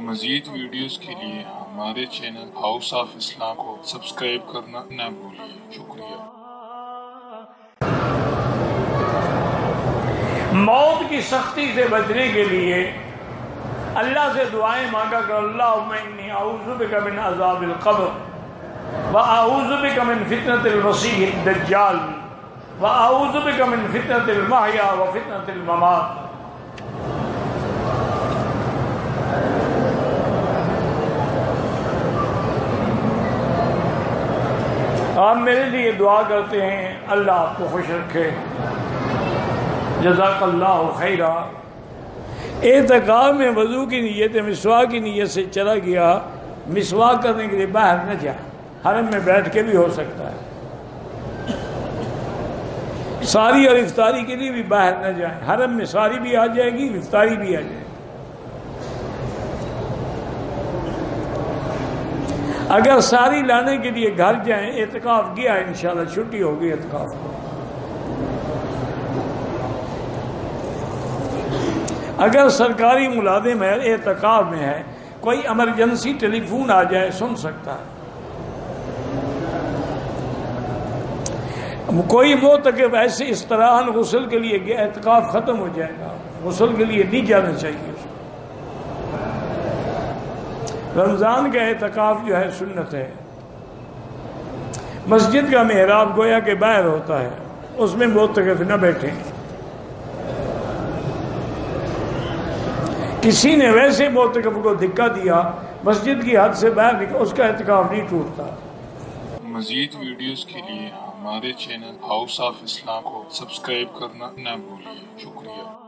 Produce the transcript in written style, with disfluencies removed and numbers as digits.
مزید ویڈیوز کے لیے ہمارے چینل ہاؤس آف اسلام کو سبسکرائب کرنا نہ بھولیے۔ شکریہ۔ موت کی سختی سے بچنے کے لیے اللہ سے دعائیں مانگا کر اللہم انی اعوذ بک من عذاب القبر واعوذ بک من فتنة المسیح الدجال واعوذ بک من فتنة المحیا وفتنة الممات۔ آپ میرے لیے دعا کرتے ہیں، اللہ آپ کو خوش رکھے، جزاک اللہ خیرہ۔ اعتکاف میں وضو کی نیت مسواک کی نیت سے چلا گیا، مسواک کرنے کے لیے باہر نہ جائے، حرم میں بیٹھ کے بھی ہو سکتا ہے، ساری اور افطاری کے لیے بھی باہر نہ جائیں، حرم میں ساری بھی آ جائے گی، افطاری بھی آ جائے گی۔ اگر ساری لانے کے لیے گھر جائیں، اعتکاف گیا انشاءاللہ چھٹی ہوگی اعتکاف کو۔ اگر سرکاری ملازم ہے، اعتکاف میں ہے، کوئی ایمرجنسی ٹیلی فون آ جائے سن سکتا ہے۔ کوئی معتکف ایسے اس طرح غسل کے لیے گیا، اعتکاف ختم ہو جائے گا، غسل کے لیے نہیں جانا چاہیے۔ رمضان کا اعتکاف جو ہے سنت ہے۔ مسجد کا محراب گویا کہ باہر ہوتا ہے، اس میں معتکف نہ بیٹھیں۔ کسی نے ویسے معتکف کو دھکا دیا، مسجد کی حد سے باہر نکلا، اس کا اعتکاف نہیں ٹوٹتا۔ مزید ویڈیوز کے لیے ہمارے چینل ہاؤس آف اسلام کو سبسکرائب کرنا نہ بھولیے۔ شکریہ۔